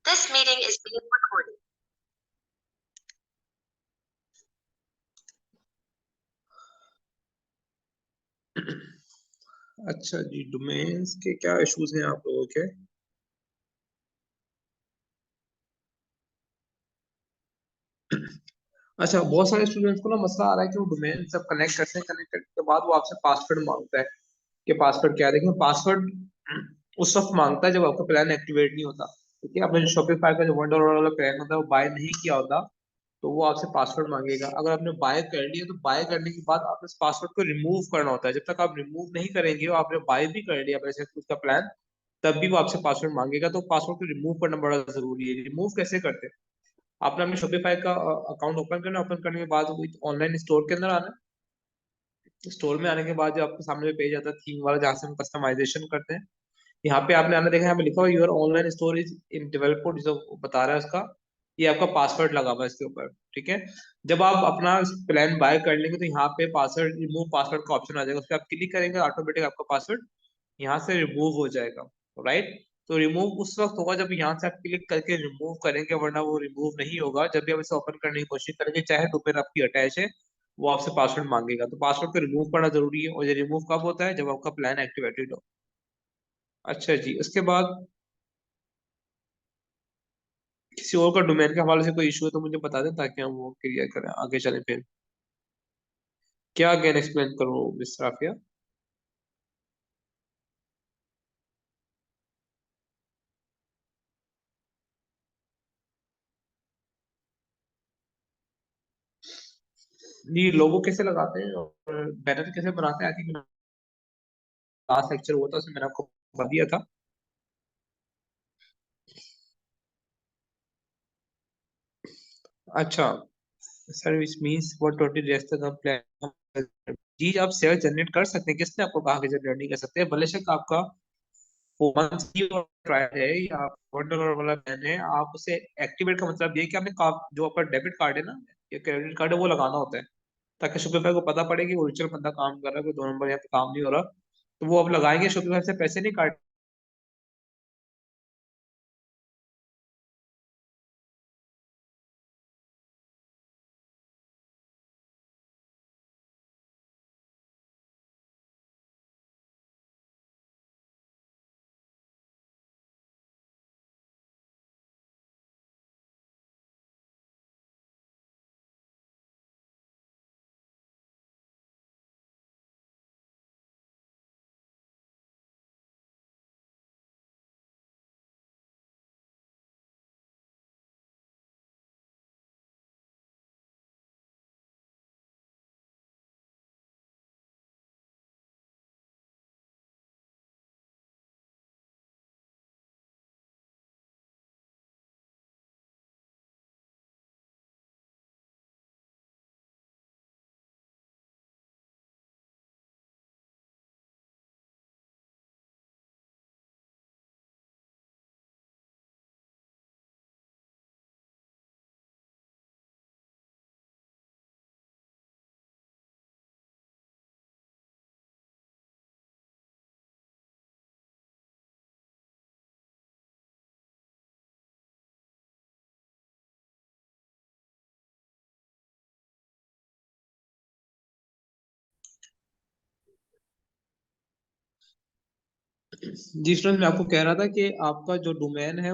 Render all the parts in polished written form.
This meeting is being recorded. अच्छा जी, domains के क्या इश्यूज हैं आप लोगों के? अच्छा, बहुत सारे स्टूडेंट्स को ना मसला आ रहा है कि वो डोमेन सब कनेक्ट करते हैं, कनेक्ट करने के बाद वो आपसे पासवर्ड मांगता है कि पासवर्ड क्या है। देखिए, पासवर्ड उस वक्त मांगता है जब आपका प्लान एक्टिवेट नहीं होता। ठीक है, आपने जो शॉपिफाई का जो $1 वाला प्लान होता है वो बाय नहीं किया होता, तो वो आपसे पासवर्ड मांगेगा। अगर आपने बाय कर लिया तो बाय करने के बाद आपने इस पासवर्ड को रिमूव करना होता है। जब तक आप रिमूव नहीं करेंगे और आपने बाय भी कर लिया वैसे उसका प्लान, तब भी वो आपसे पासवर्ड मांगेगा। तो पासवर्ड को रिमूव करना बड़ा जरूरी है। रिमूव कैसे करते हैं? आपने अपने शॉपिफाई का अकाउंट ओपन करना। ओपन करने के बाद ऑनलाइन स्टोर के अंदर आना है। स्टोर में आने के बाद जो आपके सामने पेज आता है थीम वाला, जहाँ से हम कस्टमाइजेशन करते हैं, यहाँ पे आपने आना देखा, यहाँ पे लिखा हुआ your online store is in development, जो बता रहा है उसका, ये आपका पासवर्ड लगा हुआ है इसके ऊपर। ठीक है, जब आप अपना प्लान बाय कर लेंगे तो यहाँ पे पासवर्ड, रिमूव पासवर्ड का ऑप्शन आ जाएगा। उस पर आप क्लिक करेंगे, ऑटोमेटिक आपका पासवर्ड यहाँ से रिमूव हो जाएगा। राइट, तो रिमूव उस वक्त होगा जब यहाँ से आप क्लिक करके रिमूव करेंगे, वरना वो रिमूव नहीं होगा। जब भी आप इसे ओपन करने की कोशिश करेंगे, चाहे डोमेन आपकी अटैच है, वो आपसे पासवर्ड मांगेगा। तो पासवर्ड को रिमूव करना जरूरी है, और ये रिमूव कब होता है? जब आपका प्लान एक्टिवेटेड हो। अच्छा जी, उसके बाद किसी और का डोमेन के हवाले से कोई इशू है तो मुझे बता दें, ताकि हम वो क्लियर करें, आगे चलें। फिर क्या अगेन एक्सप्लेन करूँ मिस राफिया? ये लोगो कैसे लगाते हैं और बैनर कैसे बनाते हैं, आई थिंक लास्ट लेक्चर हुआ था उसमें मैंने आपको बता दिया था। अच्छा sir, which means what 20 days तक हम प्लान। जी, आप सेवा जनरेट कर सकते हैं। किसने आपको कहा कि जनरेट नहीं कर सकते? भले शक आपका 4 months की ट्रायल है या $1 वाला प्लान है, आप उसे एक्टिवेट का मतलब ये है कि आपने जो आपका डेबिट कार्ड है ना या क्रेडिट कार्ड है, वो लगाना होता है, ताकि शॉपिफाई को पता पड़े कि ओरिजिनल बंदा काम कर रहा है, कोई 2 नंबर यहाँ पे काम नहीं हो रहा। तो वो आप लगाएंगे, शॉपिफाई से पैसे नहीं काट। जी स्टूडेंट, मैं आपको कह रहा था कि आपका जो डोमेन है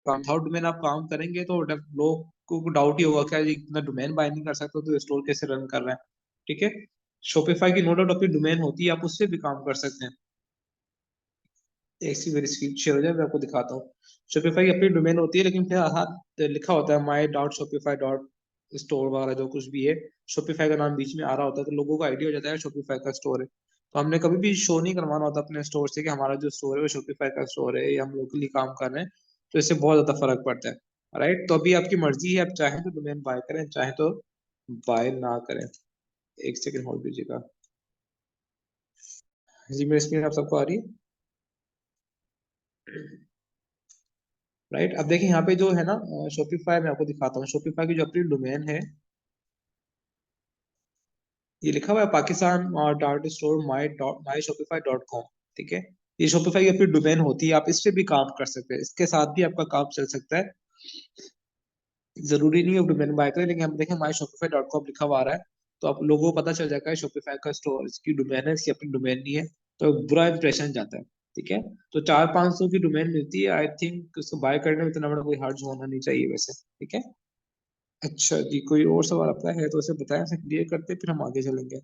विदाउट डोमेन आप काम करेंगे तो लोग को डाउट ही होगा, क्या ये इतना डोमेन बाय नहीं कर सकता तो स्टोर कैसे रन कर रहे हैं। ठीक है, शॉपिफाई की नो डाउट अपनी डोमेन होती है, आप उससे भी काम कर सकते हैं। एक सी मेरी स्क्रीन शेयर हो जाए, मैं आपको दिखाता हूँ। शॉपिफाई अपनी डोमेन होती है, लेकिन फिर हाथ लिखा होता है my.shopify.store वगैरह जो कुछ भी है, शॉपिफाई का नाम बीच में आ रहा होता है, तो लोगों को आइडिया हो जाता है शॉपिफाई का स्टोर है। तो हमने कभी भी शो नहीं करवाना होता अपने स्टोर से कि हमारा जो स्टोर है वो शॉपिफाई का स्टोर है या हम लोकली काम कर रहे हैं। तो इससे बहुत ज्यादा फर्क पड़ता है। राइट, तो अभी आपकी मर्जी है, आप चाहें तो डोमेन बाय करें, चाहे तो बाय ना करें। एक सेकंड होल्ड दीजिएगा। जी, मेरी स्क्रीन आप सबको आ रही है? राइट, अब देखिए यहाँ पे जो है ना शॉपिफाई, मैं आपको दिखाता हूँ शॉपिफाई की जो अपनी डोमेन है, ये लिखा हुआ है पाकिस्तान डॉट स्टोर माई शॉपिफाई डॉट कॉम। ठीक है, ये शॉपिफाई की अपनी डोमेन होती है, आप इस पे भी काम कर सकते हैं, इसके साथ भी आपका काम चल सकता है, जरूरी नहीं है डोमेन बाय करें। लेकिन हम देखें माई शॉपिफाई डॉट कॉम लिखा हुआ आ रहा है, तो आप लोगों को पता चल जाएगा शॉपिफाई का स्टोर इसकी डोमेन है, इसकी अपनी डोमेन नहीं है, तो बुरा इंप्रेशन जाता है। ठीक है, तो 400-500 की डोमेन मिलती है, आई थिंक उसको बाय करने में इतना बड़ा कोई हर्ज होना नहीं चाहिए वैसे। ठीक है, अच्छा जी, कोई और सवाल आपका है तो उसे बताएं, उसे क्लियर करते फिर हम आगे चलेंगे।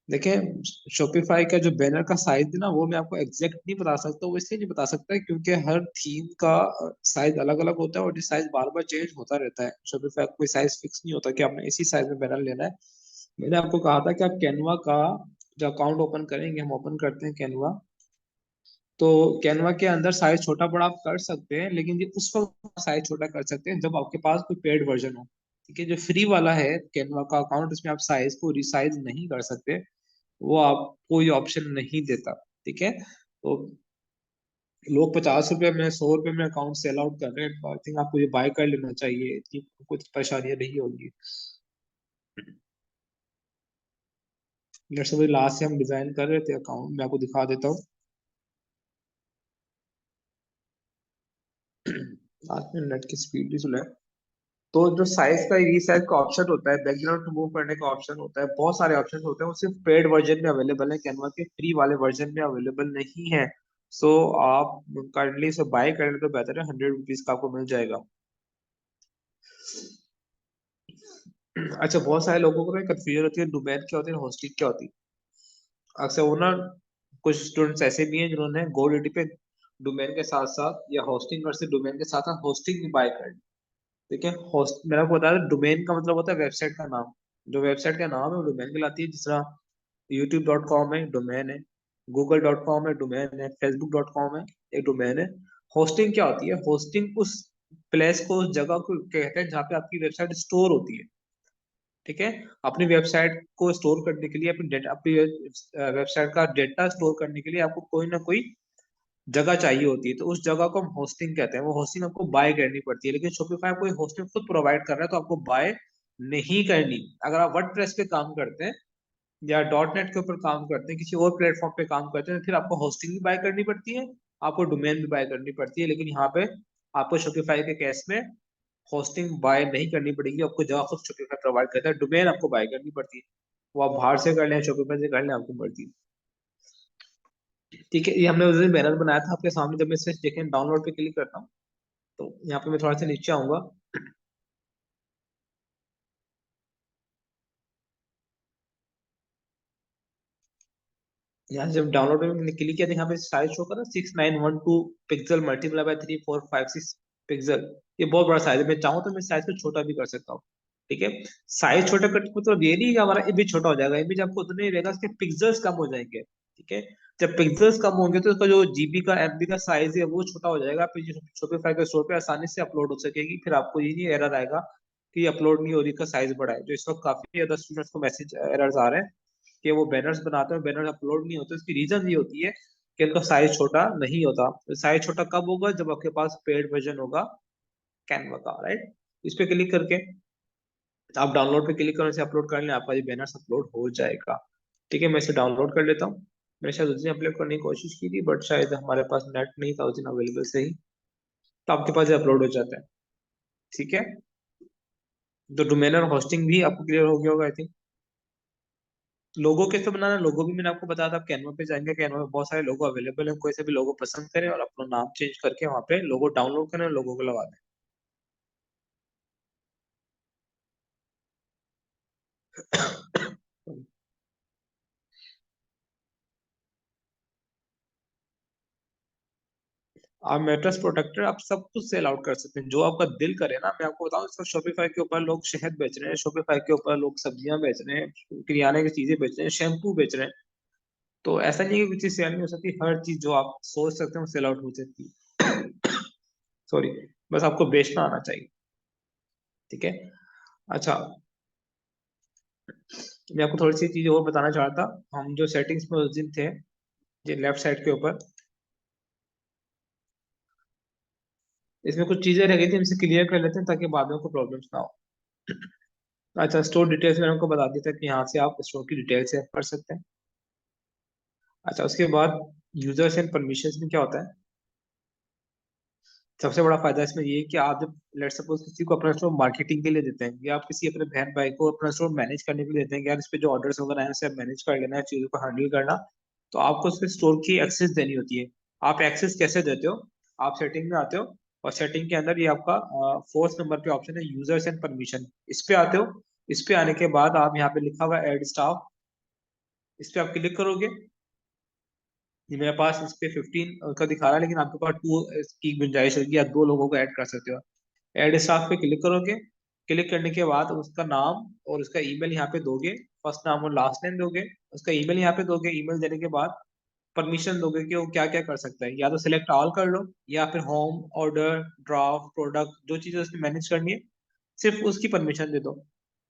देखें, शॉपिफाई का जो बैनर का साइज है ना, वो मैं आपको एग्जैक्ट नहीं बता सकता, वो इसलिए नहीं बता सकता क्योंकि हर थीम का साइज अलग अलग होता है और ये साइज बार बार चेंज होता रहता है। शॉपिफाई का कोई साइज फिक्स नहीं होता कि आपने इसी साइज में बैनर लेना है। मैंने आपको कहा था कि आप कैनवा का जो अकाउंट ओपन करेंगे, हम ओपन करते हैं कैनवा, तो कैनवा के अंदर साइज छोटा बड़ा आप कर सकते हैं, लेकिन ये उस वक्त साइज छोटा कर सकते हैं जब आपके पास कोई पेड वर्जन हो। ठीक है, जो फ्री वाला है कैनवा का अकाउंट, इसमें आप साइज को रिसाइज नहीं कर सकते, वो आपको कोई ऑप्शन नहीं देता। ठीक है, तो लोग 50 रुपए में 100 रुपए में अकाउंट सेल आउट कर रहे हैं, तो आई थिंक आपको ये बाय कर लेना चाहिए, इतनी कुछ परेशानियां नहीं होगी। जैसे वही लास्ट से हम डिजाइन कर रहे थे अकाउंट, मैं आपको दिखा देता हूँ। लास्ट में नेट की स्पीड भी स्लो है। तो जो साइज का रीसाइज का ऑप्शन होता है, बैकग्राउंड रिमूव करने का ऑप्शन होता है, बहुत सारे ऑप्शन होते हैं, वो सिर्फ पेड वर्जन में अवेलेबल है, कैनवा के फ्री वाले वर्जन में अवेलेबल नहीं है। सो आप काइंडली इसे बाय करें तो बेहतर है, 100 रुपीज का आपको मिल जाएगा। अच्छा, बहुत सारे लोगों को ना कंफ्यूजन होती है डोमेन क्या होती है, होस्टिंग क्या होती है। अक्सर वो ना, कुछ स्टूडेंट्स ऐसे भी हैं जिन्होंने गोडीटी पे डोमेन के साथ साथ या होस्टिंग कर से डोमेन के साथ साथ होस्टिंग भी बाय कर ली। ठीक है, होस्ट मेरा आपको बता दें, डोमेन का मतलब होता है वेबसाइट का नाम। जो वेबसाइट का नाम है वो डोमेन कहलाती है, जिस तरह youtube.com है, डोमेन है, google.com है, डोमेन है, facebook.com है, एक डोमेन है। होस्टिंग क्या होती है, होस्टिंग उस प्लेस को, उस जगह को कहते हैं जहाँ पे आपकी वेबसाइट स्टोर होती है। ठीक है, अपनी वेबसाइट को स्टोर करने के लिए, अपनी डेटा, अपनी वेबसाइट का डेटा स्टोर करने के लिए आपको कोई ना कोई जगह चाहिए होती है, तो उस जगह को हम होस्टिंग कहते हैं। वो होस्टिंग आपको बाय करनी पड़ती है, लेकिन शॉपिफाई कोई होस्टिंग खुद प्रोवाइड कर रहा है तो आपको बाय नहीं करनी। अगर आप वर्डप्रेस पे काम करते हैं या डॉट नेट के ऊपर काम करते हैं, किसी और प्लेटफॉर्म पे काम करते हैं, तो फिर आपको होस्टिंग भी बाय करनी पड़ती है, आपको डोमेन भी बाय करनी पड़ती है। लेकिन यहाँ पे आपको शॉपिफाई के केस में होस्टिंग बाय नहीं करनी पड़ेगी, आपको जगह खुद शॉपिफाई प्रोवाइड करता है, डोमेन आपको बाय करनी पड़ती है। वो आप बाहर से कर लें, शॉपिफाई से कर लें, आपकी मर्जी। ठीक है, ये हमने उस दिन बैनर बनाया था आपके सामने, जब मैं इसे देखें डाउनलोड पे क्लिक करता हूँ, तो यहाँ पे मैं थोड़ा सा नीचे आऊंगा। यहाँ से जब डाउनलोड में मैंने क्लिक किया तो यहाँ पे साइज शो कर रहा है 6912 पिक्सल मल्टीप्लाई बाय 3456 पिक्सल। ये बहुत बड़ा साइज है, मैं चाहूँ तो मैं साइज को छोटा भी कर सकता हूँ। ठीक है, साइज छोटा करने का मतलब ये नहीं कि हमारा इमेज छोटा हो जाएगा, इमेज आपको उतने ही रहेगा, उसके पिक्सल्स कम हो जाएंगे। ठीक है, जब पिक्सल्स कम होंगे तो उसका जो जीबी का एमबी का साइज है वो छोटा हो जाएगा, फिर शॉपिफाई के स्टोर पे आसानी से अपलोड हो सकेगी, फिर आपको ये नहीं एरर आएगा कि अपलोड नहीं हो रही, का साइज बड़ा है। जो इस वक्त काफी ज्यादा स्टूडेंट्स को मैसेज एरर्स आ रहे हैं कि वो बैनर्स बनाते हैं, बैनर अपलोड नहीं होते, इसकी रीजन ये होती है कि उनका साइज छोटा नहीं होता। साइज छोटा कब होगा, जब आपके पास पेड वर्जन होगा कैनवा का, राइट। इस पे क्लिक करके आप डाउनलोड पे क्लिक करने से अपलोड कर लें, आपका ये बैनर्स अपलोड हो जाएगा। ठीक है, मैं इसे डाउनलोड कर लेता हूँ। मैंने शायद उस दिन अपलोड करने की कोशिश की थी, बट शायद हमारे पास नेट नहीं था उस दिन अवेलेबल सही, तो आपके पास ये अपलोड हो जाता है। ठीक है, तो डोमेन और होस्टिंग भी आपको क्लियर हो गया होगा आई थिंक। लोगो कैसे बनाना है, लोगो भी मैंने आपको बताया था, आप कैनवा पे जाएंगे, कैनवा में बहुत सारे लोगो अवेलेबल है, कोई से भी लोगो पसंद करें और अपना नाम चेंज करके वहां पे लोगो डाउनलोड करें और लोगो को लगा दें। आप मैट्रेस प्रोटेक्टर आप सब कुछ सेल आउट कर सकते हैं, जो आपका दिल करे ना। मैं आपको बताऊं, सर शॉपिफाई के ऊपर लोग शहद बेच रहे हैं, शॉपिफाई के ऊपर लोग सब्जियां बेच रहे हैं, किराने की चीजें बेच रहे हैं, शैम्पू बेच रहे हैं। तो ऐसा नहीं है कि कुछ चीज सेल नहीं हो सकती, हर चीज जो आप सोच सकते हो सेल आउट हो सकती है। सॉरी, बस आपको बेचना आना चाहिए। ठीक है, अच्छा, मैं आपको थोड़ी सी चीजें और बताना चाह रहा था। हम जो सेटिंग्स में उस दिन थे, जो लेफ्ट साइड के ऊपर, इसमें कुछ चीजें रह गई थी, हमसे क्लियर कर लेते हैं ताकि बाद में कोई प्रॉब्लम्स ना हो। अच्छा, स्टोर डिटेल्स मैंने आपको बता दिया था कि यहाँ से आप स्टोर की डिटेल सेव कर सकते हैं। अच्छा, उसके बाद यूजर्स एंड परमिशंस में क्या होता है, सबसे बड़ा फायदा इसमें ये है कि आप जब लेट सपोज किसी को अपना स्टोर मार्केटिंग के लिए देते हैं, या आप किसी अपने बहन भाई को अपना स्टोर मैनेज करने के लिए देते हैं कि यार इस पे जो ऑर्डर्स वगैरह हैं उसे मैनेज कर लेना है, चीजों को हैंडल करना, तो आपको उस पे स्टोर की एक्सेस देनी होती है। आप एक्सेस कैसे देते हो, आप सेटिंग में आते हो, और सेटिंग के अंदर ये आपका फोर्थ नंबर पे ऑप्शन है यूजर्स एंड परमिशन, इस पे आते हो। इस पे आने के बाद आप यहाँ पे लिखा हुआ है ऐड स्टाफ, इस पे आप क्लिक करोगे। ये मेरे पास इस पे 15 का दिखा रहा है, लेकिन आपके पास 2 की गुंजाइश होगी, या 2 लोगों को ऐड कर सकते हो। ऐड स्टाफ पे क्लिक करोगे। क्लिक करने के बाद उसका नाम और उसका ईमेल यहाँ पे दोगे, फर्स्ट नाम और लास्ट नेम दोगे, उसका ईमेल यहाँ पे दोगे। ईमेल देने के बाद परमिशन दोगे कि वो क्या क्या कर सकता है, या तो सिलेक्ट ऑल कर लो, या फिर होम, ऑर्डर, ड्राफ्ट, प्रोडक्ट, जो चीजें उसने मैनेज करनी है सिर्फ उसकी परमिशन दे दो।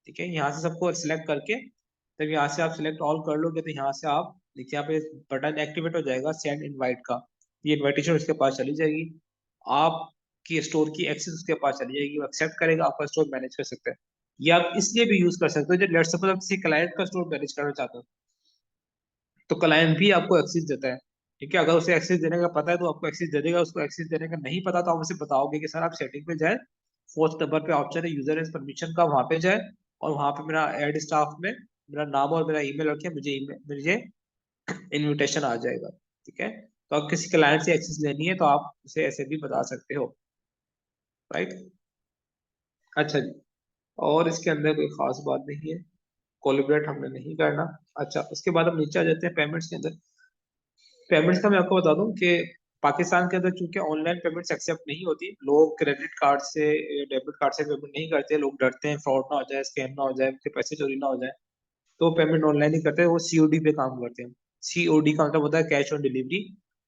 ठीक है, यहाँ से सबको सिलेक्ट करके, तब यहाँ से आप सिलेक्ट ऑल कर लोगे, तो यहाँ से आप देखिए यहाँ पे बटन एक्टिवेट हो जाएगा सेंड इनवाइट का। ये इनविटेशन उसके पास चली जाएगी, आपकी स्टोर की एक्सेस उसके पास चली जाएगी, वो एक्सेप्ट करेगा, आपका स्टोर मैनेज कर सकता है। ये आप इसलिए भी यूज कर सकते हो जब लेट्स सपोज आप किसी क्लाइंट का स्टोर मैनेज करना चाहते हो, तो क्लाइंट भी आपको एक्सेस देता है। ठीक है, अगर उसे एक्सेस देने का पता है तो आपको एक्सेस दे देगा, उसको एक्सेस देने का नहीं पता तो आप उसे बताओगे कि सर आप सेटिंग पे जाए, फोर्थ नंबर पे ऑप्शन है यूजर एंड परमिशन का, वहां पे जाए, और वहां पे मेरा ऐड स्टाफ में मेरा नाम और मेरा ईमेल रखे, मुझे इनविटेशन आ जाएगा। ठीक है, तो अगर किसी क्लाइंट से एक्सेस लेनी है तो आप उसे ऐसे भी बता सकते हो। राइट। अच्छा जी, और इसके अंदर कोई खास बात नहीं है, कोलिब्रेट हमने नहीं करना। अच्छा, उसके बाद हम नीचे आ जाते हैं पेमेंट्स के अंदर। पेमेंट्स का मैं आपको बता दूं कि पाकिस्तान के अंदर चूंकि ऑनलाइन पेमेंट्स एक्सेप्ट नहीं होती, लोग क्रेडिट कार्ड से, डेबिट कार्ड से पेमेंट नहीं करते, लोग डरते हैं फ्रॉड ना हो जाए, स्कैम ना हो जाए, उनके पैसे चोरी ना हो जाए, तो पेमेंट ऑनलाइन ही करते हैं, वो सीओडी पे काम करते हैं। सीओडी का मतलब होता है कैश ऑन डिलीवरी,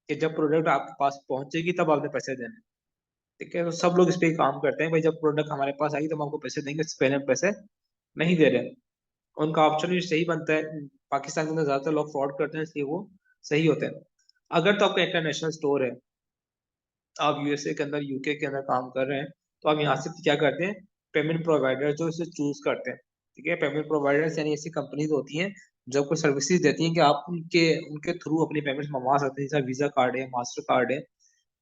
कि जब प्रोडक्ट आपके पास पहुंचेगी तब आपने पैसे देने हैं। ठीक है, तो सब लोग इस पे ही काम करते हैं, भाई जब प्रोडक्ट हमारे पास आएगी तो हम आपको पैसे देंगे, इससे पहले हम पैसे नहीं दे रहे हैं। उनका ऑप्शन भी सही बनता है, पाकिस्तान के अंदर ज्यादातर लोग फ्रॉड करते हैं, इसलिए वो सही होते हैं। अगर तो आपका इंटरनेशनल स्टोर है, आप यूएसए के अंदर, यूके के अंदर काम कर रहे हैं, तो आप यहाँ से क्या करते हैं, पेमेंट प्रोवाइडर जो इसे चूज करते हैं। ठीक है, पेमेंट प्रोवाइडर्स यानी ऐसी कंपनीज होती हैं जो आपको सर्विसेज देती हैं कि आप उनके उनके थ्रू अपनी पेमेंट्स मंगवा सकते हैं, जैसे वीजा कार्ड है, मास्टर कार्ड है।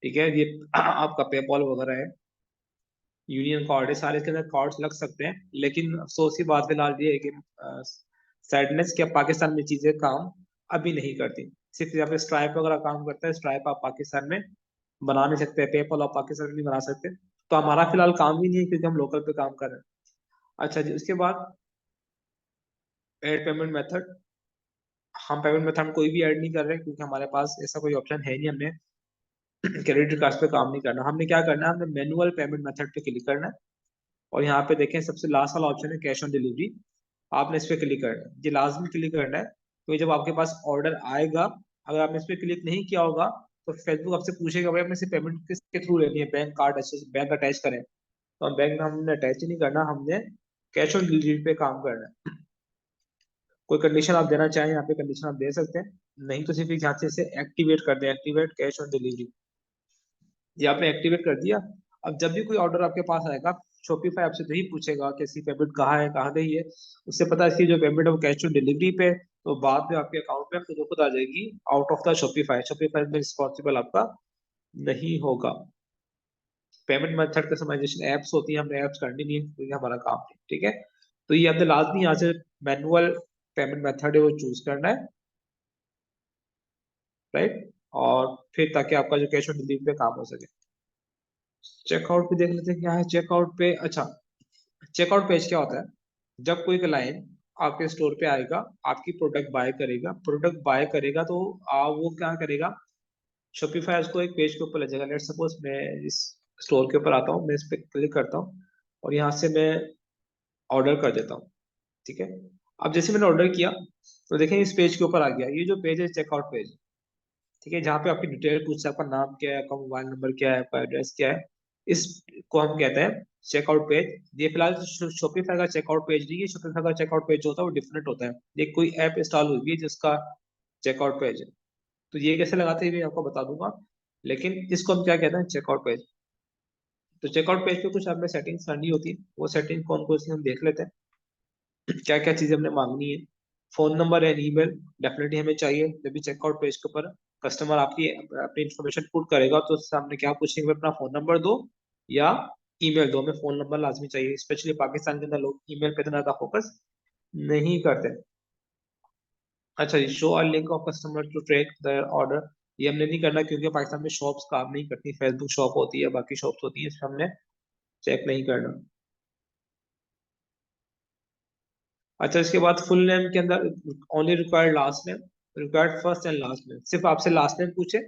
ठीक है, ये आपका पेपॉल वगैरह है, यूनियन कार्ड है, सारे इसके अंदर कार्ड्स लग सकते हैं। लेकिन अफसोस की बात फिलहाल ये है कि सैडनेस क्या, पाकिस्तान में चीजें काम अभी नहीं करती। सिर्फ यहाँ पे स्ट्राइप वगैरह काम करता है, स्ट्राइप आप पाकिस्तान में बना नहीं सकते, पेपल आप पाकिस्तान में नहीं बना सकते, तो हमारा फिलहाल काम ही नहीं है क्योंकि हम लोकल पे काम कर रहे हैं। अच्छा जी, उसके बाद ऐड पेमेंट मेथड, हम पेमेंट मेथड कोई भी ऐड नहीं कर रहे क्योंकि हमारे पास ऐसा कोई ऑप्शन है नहीं, हमने क्रेडिट कार्ड पे काम नहीं करना। हमने क्या करना है, हमने मैनुअल पेमेंट मेथड पे क्लिक करना है, और यहाँ पे देखें सबसे लास्ट वाला ऑप्शन है कैश ऑन डिलीवरी, आपने इस पे क्लिक करना है, ये लाजमी क्लिक करना है, तो जब आपके पास ऑर्डर आएगा, अगर आपने इस पे क्लिक नहीं किया होगा तो फेसबुक आपसे पूछेगा भाई आपने से पेमेंट किसके थ्रू लेनी है, बैंक कार्ड, बैंक अटैच करें, तो हम बैंक में हमने अटैच ही नहीं करना, हमने कैश ऑन डिलीवरी पे काम करना है। कोई कंडीशन आप देना चाहें यहाँ पे कंडीशन आप दे सकते हैं, नहीं तो सिर्फ यहाँ से इसे एक्टिवेट कर दें, एक्टिवेट कैश ऑन डिलीवरी, ये आपने एक्टिवेट कर दिया। अब जब भी कोई ऑर्डर आपके पास आएगा, शॉपिफाई आपसे तो ही पूछेगा कि इसकी पेमेंट कहाँ है, कहाँ गई है, उससे पता है इसकी जो पेमेंट है वो कैश ऑन डिलीवरी पे, तो बाद में आपके अकाउंट में खुद ब खुद आ जाएगी, out of the Shopify, Shopify में रिस्पॉन्सिबल आपका नहीं होगा। पेमेंट मेथड कस्टमाइजेशन एप्स होती है, हमने एप्स करनी नहीं है क्योंकि हमारा काम नहीं। ठीक है, तो ये आपने लाजमी यहाँ से मैनुअल पेमेंट मेथड है वो चूज करना है। राइट, और फिर ताकि आपका जो कैश ऑन डिलीवरी पे काम हो सके। चेकआउट पे देख लेते हैं क्या है चेकआउट पे। अच्छा, चेकआउट पेज क्या होता है, जब कोई क्लाइंट आपके स्टोर पे आएगा, आपकी प्रोडक्ट बाय करेगा, प्रोडक्ट बाय करेगा तो वो क्या करेगा, शॉपिफाई उसको एक पेज के ऊपर ले जाएगा। लेट्स सपोज मैं इस स्टोर के ऊपर आता हूँ, मैं इस पे क्लिक करता हूँ, और यहाँ से मैं ऑर्डर कर देता हूँ। ठीक है, अब जैसे मैंने ऑर्डर किया तो देखें इस पेज के ऊपर आ गया, ये जो पेज है चेकआउट पेज। ठीक है, जहाँ पे आपकी डिटेल पूछता है, आपका नाम क्या है, आपका मोबाइल नंबर क्या है, आपका एड्रेस क्या है, इसको हम कहते हैं चेकआउट पेज। ये फिलहाल शॉपिफाई का चेकआउट पेज नहीं है, शॉपिफाई का चेकआउट पेज जो होता है वो डिफरेंट होता है। ये कोई ऐप इंस्टॉल हुई है जिसका चेकआउट पेज है, तो ये कैसे लगाते हैं मैं आपको बता दूंगा, लेकिन इसको हम क्या कहते हैं, चेकआउट पेज। तो चेकआउट पेज पे कुछ हमें सेटिंग्स करनी होती है, वो सेटिंग कौन कौन सी हम देख लेते हैं। क्या क्या चीजें हमने मांगनी है, phone number and email definitely हमें चाहिए। जब भी चेकआउट पेज के ऊपर कस्टमर आपकी अपनी इन्फॉर्मेशन पुट करेगा तो उससे हमने क्या पूछेंगे, अपना फोन नंबर दो या ईमेल दो। हमें फोन नंबर लाजमी चाहिए, स्पेशली पाकिस्तान के अंदर लोग ईमेल पे इतना ज्यादा फोकस नहीं करते। अच्छा जी, show a link of customer to track the order, ये हमने नहीं करना क्योंकि पाकिस्तान में शॉप्स काम नहीं करती, फेसबुक शॉप होती है, बाकी शॉप्स होती है, इसमें हमने चेक नहीं करना। अच्छा, इसके बाद फुल नेम के अंदर only required last name, required first and last name, सिर्फ आपसे लास्ट नेम पूछे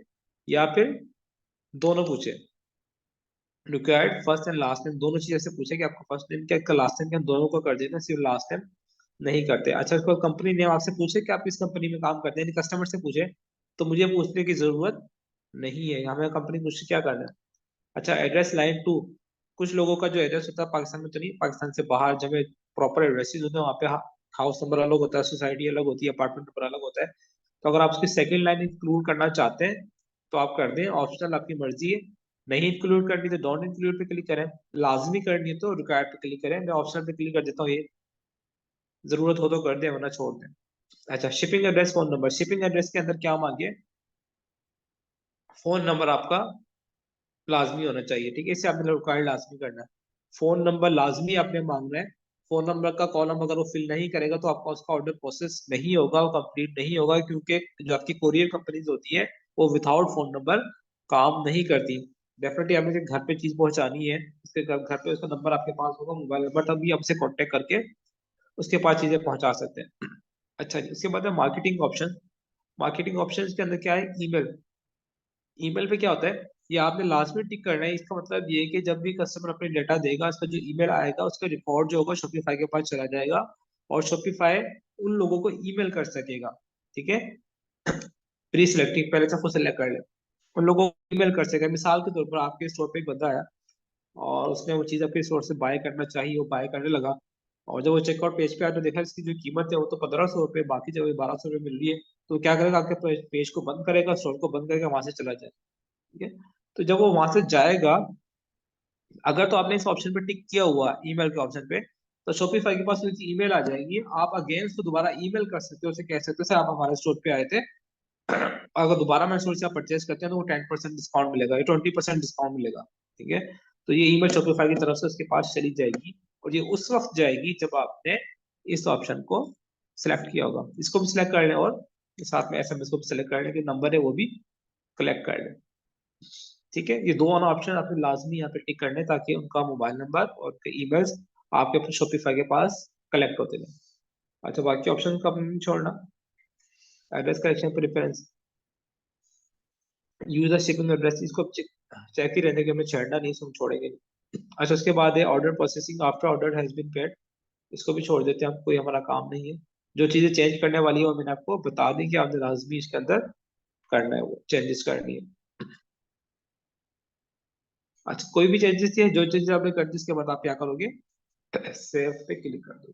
या फिर दोनों पूछे। Required first and last name दोनों चीजें से पूछे कि आपका फर्स्ट नेम क्या है, लास्ट नेम क्या है, दोनों को कर देना, सिर्फ लास्ट नेम नहीं करते। अच्छा, इसको कंपनी नेम आपसे पूछे कि आप किस कंपनी में काम करते हैं, यानी कस्टमर से पूछे, तो मुझे पूछने की जरूरत नहीं है, हमें कंपनी पूछ के क्या करना है। अच्छा, एड्रेस लाइन टू, कुछ लोगों का जो एड्रेस होता है पाकिस्तान में तो नहीं, पाकिस्तान से बाहर जब प्रॉपर एड्रेसेस होते हैं वहाँ पे हाउस नंबर अलग होता है, सोसाइटी अलग होती है, अपार्टमेंट नंबर अलग होता है। तो अगर आप उसकी सेकंड लाइन इंक्लूड करना चाहते हैं तो आप कर दें, ऑप्शनल आपकी मर्जी है। नहीं इंक्लूड करनी तो डोंट इंक्लूड पे क्लिक करें, लाजमी करनी है तो रिक्वायर्ड पे क्लिक करें। मैं ऑप्शनल पे क्लिक कर देता हूँ, ये जरूरत हो तो कर दें वरना छोड़ दें। अच्छा, shipping address phone number, shipping address के अंदर क्या मांगे, फोन नंबर आपका लाजमी होना चाहिए, ठीक है, इसे आपने रिक्वायर्ड लाजमी करना है। फोन नंबर लाजमी आपने मांगना है। फोन नंबर का कॉलम अगर वो फिल नहीं करेगा तो आपका उसका ऑर्डर प्रोसेस नहीं होगा, वो कंप्लीट नहीं होगा, क्योंकि जो आपकी कोरियर कंपनीज होती है वो विदाउट फोन नंबर काम नहीं करती। डेफिनेटली आपने जो घर पे चीज पहुंचानी है, उसके घर पे उसका नंबर आपके पास होगा, मोबाइल नंबर, तभी आपसे कांटेक्ट करके उसके पास चीजें पहुंचा सकते हैं। अच्छा जी, उसके बाद है मार्केटिंग ऑप्शन। मार्केटिंग ऑप्शन के अंदर क्या है, ईमेल। ईमेल पे क्या होता है, ये आपने लास्ट में टिक करना है। इसका मतलब ये है कि जब भी कस्टमर अपने डेटा देगा, इसका जो ईमेल आएगा उसका रिकॉर्ड जो होगा शॉपिफाई के पास चला जाएगा और शॉपिफाई उन लोगों को ईमेल कर सकेगा, ठीक है। प्री सिलेक्टिंग, पहले से खुद सेलेक्ट कर ले, उन लोगों को ईमेल कर सकेगा। मिसाल के तौर पर आपके स्टोर पे एक बंदा आया और उसने वो चीज़ आपके स्टोर से बाय करना चाहिए, वो बाय करने लगा, और जब वो चेकआउट पेज पे आया तो देखा इसकी जो कीमत है वो तो 1500 रुपये, बाकी जगह 1200 रुपये मिल रही है। तो क्या करेगा, आपके पेज को बंद करेगा, स्टोर को बंद करके वहां से चला जाए, ठीक है। तो जब वो वहां से जाएगा, अगर तो आपने इस ऑप्शन पे टिक किया हुआ ईमेल के ऑप्शन पे, तो शॉपिफाई के पास उसकी ईमेल आ जाएगी, आप अगेन उसको दोबारा ईमेल कर सकते हो, उसे कह सकते हो सर आप हमारे स्टोर पे आए थे, अगर दोबारा मेरे स्टोर से आप परचेज करते हैं तो वो 10% डिस्काउंट मिलेगा या 20% डिस्काउंट मिलेगा, ठीक है। तो ये ईमेल शॉपिफाई की तरफ से उसके पास चली जाएगी, और ये उस वक्त जाएगी जब आपने इस ऑप्शन को सिलेक्ट किया होगा। इसको भी सिलेक्ट कर लें और साथ में एसएमएस को भी सिलेक्ट कर लें कि नंबर है वो भी कलेक्ट कर लें, ठीक है। ये दो ऑप्शन आपने लाजमी यहाँ पे टिक करने ताकि उनका मोबाइल नंबर और उनके ईमेल्स आपके अपने शॉपिफाई के पास कलेक्ट होते रहे। अच्छा, बाकी ऑप्शन का आपने नहीं छोड़ना। Address correction preference, user shipping address, इसको चेक ही रहने के, हमें छेड़ना नहीं, इसको हम छोड़ेंगे नहीं। अच्छा, उसके बाद है order processing after order has been paid, इसको भी छोड़ देते हैं, हम कोई हमारा काम नहीं है। जो चीजें चेंज करने वाली है वो मैंने आपको बता दी कि आपने लाजमी इसके अंदर करना है, वो चेंजेस करनी है। अच्छा, कोई भी चेंजेस है, जो चेंजेस आपने कर दी उसके बाद आप क्या करोगे, सेव पे क्लिक कर दो।